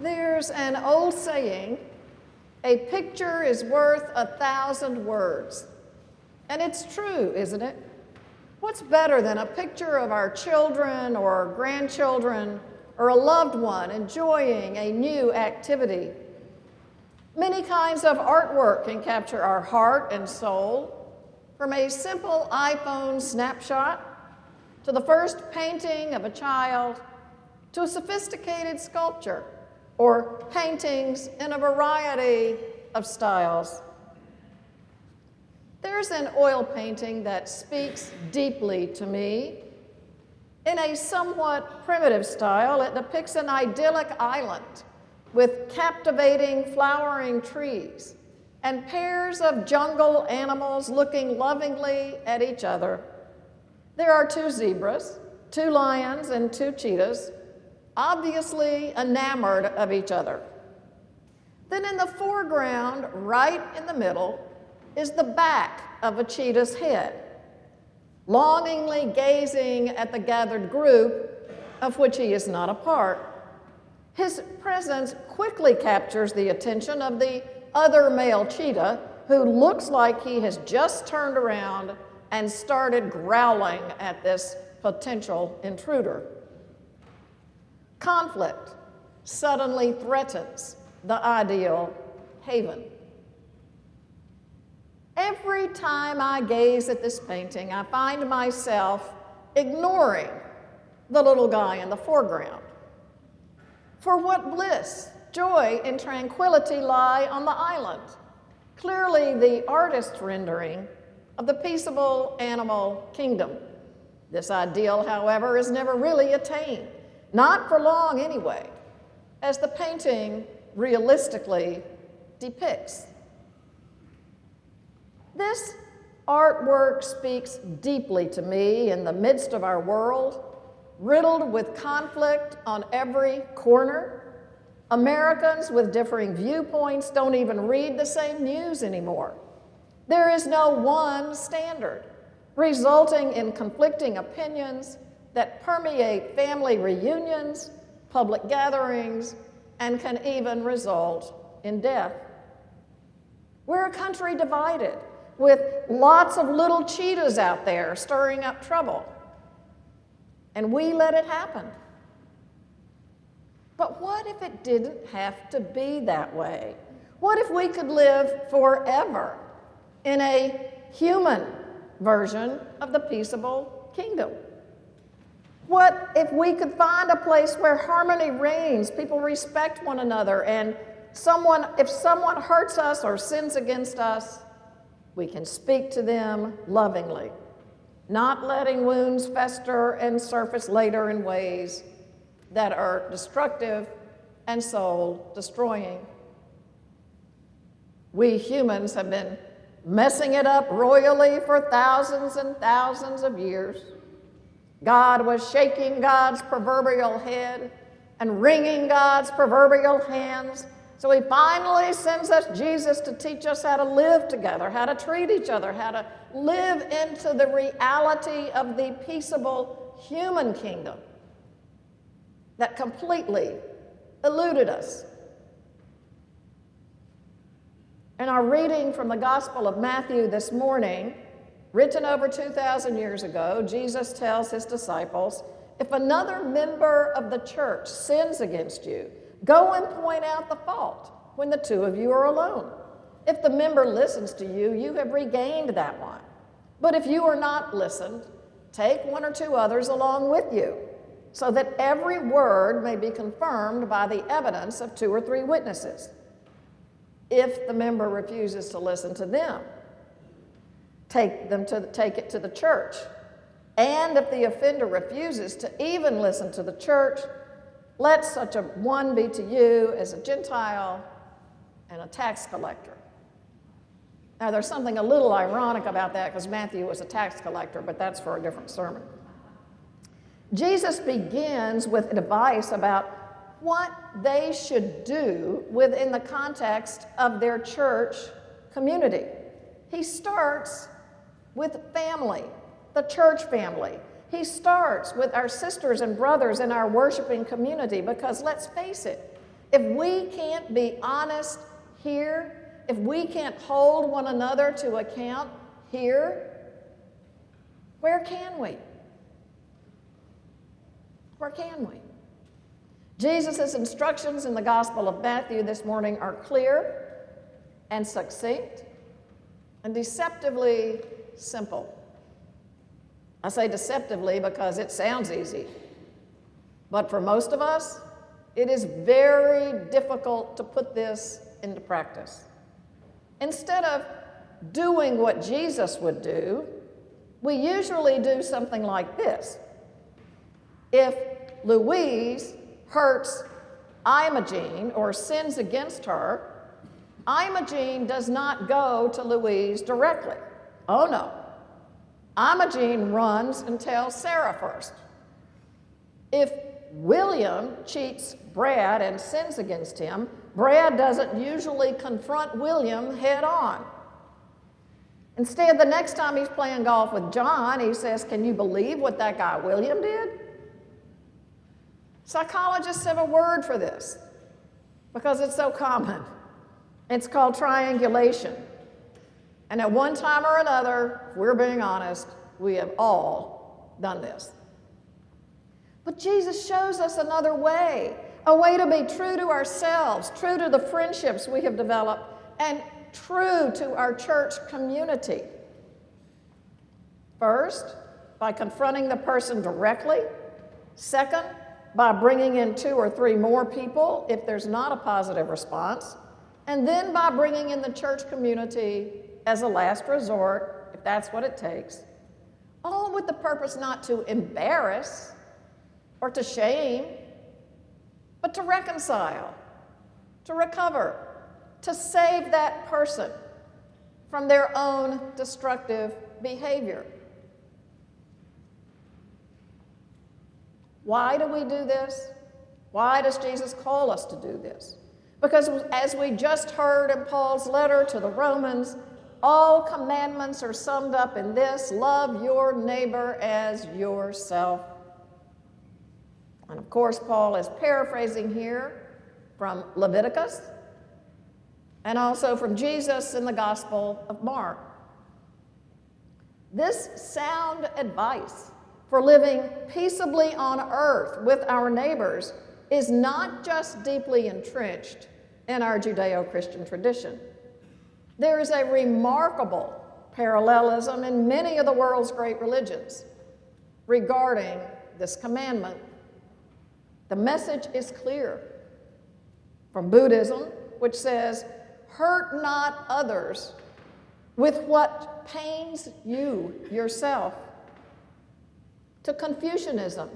There's an old saying, a picture is worth 1,000 words. And it's true, isn't it? What's better than a picture of our children or grandchildren or a loved one enjoying a new activity? Many kinds of artwork can capture our heart and soul, from a simple iPhone snapshot to the first painting of a child to a sophisticated sculpture or paintings in a variety of styles. There's an oil painting that speaks deeply to me. In a somewhat primitive style, it depicts an idyllic island with captivating flowering trees and pairs of jungle animals looking lovingly at each other. There are 2 zebras, 2 lions, and 2 cheetahs, obviously enamored of each other. Then in the foreground, right in the middle, is the back of a cheetah's head, longingly gazing at the gathered group of which he is not a part. His presence quickly captures the attention of the other male cheetah, who looks like he has just turned around and started growling at this potential intruder. Conflict suddenly threatens the ideal haven. Every time I gaze at this painting, I find myself ignoring the little guy in the foreground. For what bliss, joy, and tranquility lie on the island? Clearly the artist's rendering of the peaceable animal kingdom. This ideal, however, is never really attained, not for long anyway, as the painting realistically depicts. This artwork speaks deeply to me in the midst of our world, riddled with conflict on every corner. Americans with differing viewpoints don't even read the same news anymore. There is no one standard, resulting in conflicting opinions that permeate family reunions, public gatherings, and can even result in death. We're a country divided, with lots of little cheetahs out there stirring up trouble. And we let it happen. But what if it didn't have to be that way? What if we could live forever in a human version of the peaceable kingdom? What if we could find a place where harmony reigns, people respect one another, and if someone hurts us or sins against us, we can speak to them lovingly, not letting wounds fester and surface later in ways that are destructive and soul-destroying. We humans have been messing it up royally for thousands and thousands of years. God was shaking God's proverbial head and wringing God's proverbial hands. So he finally sends us Jesus to teach us how to live together, how to treat each other, how to live into the reality of the peaceable human kingdom that completely eluded us. In our reading from the Gospel of Matthew this morning, written over 2,000 years ago, Jesus tells his disciples, if another member of the church sins against you, go and point out the fault when the 2 of you are alone. If the member listens to you, you have regained that one. But if you are not listened, take 1 or 2 others along with you, so that every word may be confirmed by the evidence of 2 or 3 witnesses. If the member refuses to listen to them, take it to the church. And if the offender refuses to even listen to the church, let such a one be to you as a Gentile and a tax collector. Now, there's something a little ironic about that because Matthew was a tax collector, but that's for a different sermon. Jesus begins with advice about what they should do within the context of their church community. He starts with family, the church family. He starts with our sisters and brothers in our worshiping community because let's face it, If we can't be honest here, if we can't hold one another to account here, where can we? Where can we? Jesus' instructions in the Gospel of Matthew this morning are clear and succinct and deceptively simple. I say deceptively because it sounds easy, but for most of us, it is very difficult to put this into practice. Instead of doing what Jesus would do, we usually do something like this. If Louise hurts Imogene or sins against her, Imogene does not go to Louise directly. Oh no. Imogene runs and tells Sarah first. If William cheats Brad and sins against him, Brad doesn't usually confront William head on. Instead, the next time he's playing golf with John, he says, "Can you believe what that guy William did?" Psychologists have a word for this because it's so common. It's called triangulation. And at one time or another, if we're being honest, we have all done this. But Jesus shows us another way, a way to be true to ourselves, true to the friendships we have developed, and true to our church community. First, by confronting the person directly. Second, by bringing in 2 or 3 more people if there's not a positive response. And then by bringing in the church community as a last resort, if that's what it takes, all with the purpose not to embarrass or to shame, but to reconcile, to recover, to save that person from their own destructive behavior. Why do we do this? Why does Jesus call us to do this? Because as we just heard in Paul's letter to the Romans, all commandments are summed up in this: love your neighbor as yourself. And of course, Paul is paraphrasing here from Leviticus and also from Jesus in the Gospel of Mark. This sound advice for living peaceably on earth with our neighbors is not just deeply entrenched in our Judeo-Christian tradition. There is a remarkable parallelism in many of the world's great religions regarding this commandment. The message is clear. From Buddhism, which says, "Hurt not others with what pains you yourself," to Confucianism,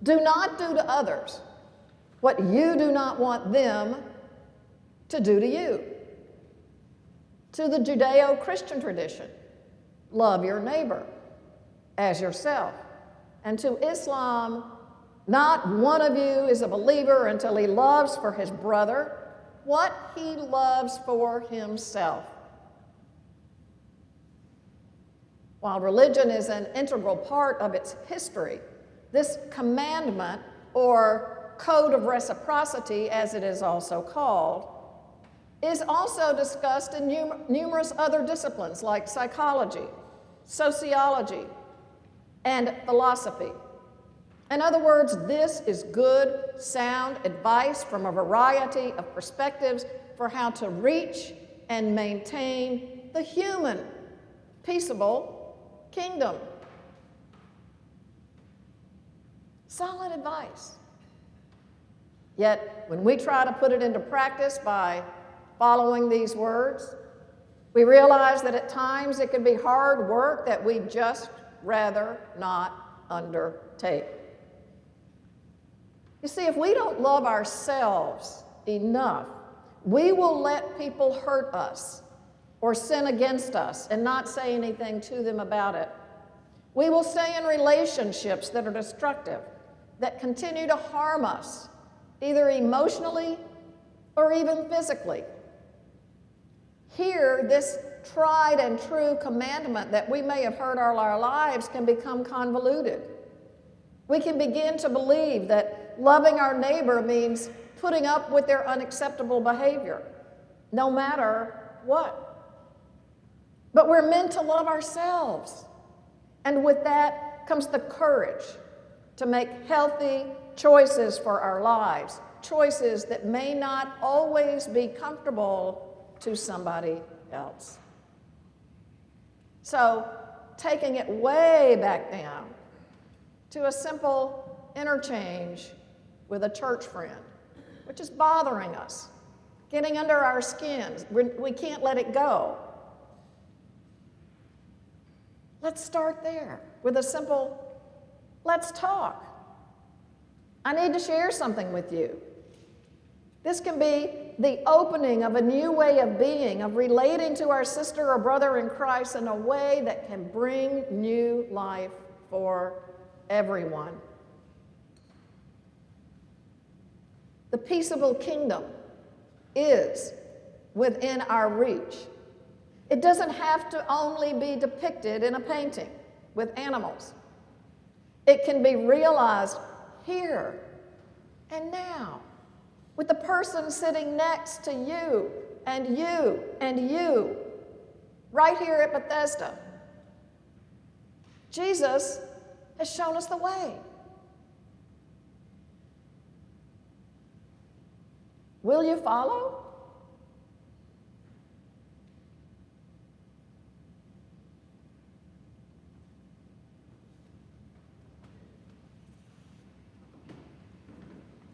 "Do not do to others what you do not want them to do to you," to the Judeo-Christian tradition, "Love your neighbor as yourself," and to Islam, "Not one of you is a believer until he loves for his brother what he loves for himself." While religion is an integral part of its history, this commandment, or code of reciprocity as it is also called, is also discussed in numerous other disciplines like psychology, sociology, and philosophy. In other words, this is good, sound advice from a variety of perspectives for how to reach and maintain the human, peaceable kingdom. Solid advice. Yet, when we try to put it into practice by following these words, we realize that at times it can be hard work that we'd just rather not undertake. You see, if we don't love ourselves enough, we will let people hurt us or sin against us and not say anything to them about it. We will stay in relationships that are destructive, that continue to harm us, either emotionally or even physically. Here, this tried and true commandment that we may have heard all our lives can become convoluted. We can begin to believe that loving our neighbor means putting up with their unacceptable behavior, no matter what. But we're meant to love ourselves. And with that comes the courage to make healthy choices for our lives, choices that may not always be comfortable to somebody else. So, taking it way back down to a simple interchange with a church friend, which is bothering us, getting under our skins. We can't let it go. Let's start there with a simple, let's talk. I need to share something with you. This can be the opening of a new way of being, of relating to our sister or brother in Christ in a way that can bring new life for everyone. The peaceable kingdom is within our reach. It doesn't have to only be depicted in a painting with animals. It can be realized here and now with the person sitting next to you and you and you right here at Bethesda. Jesus has shown us the way. Will you follow?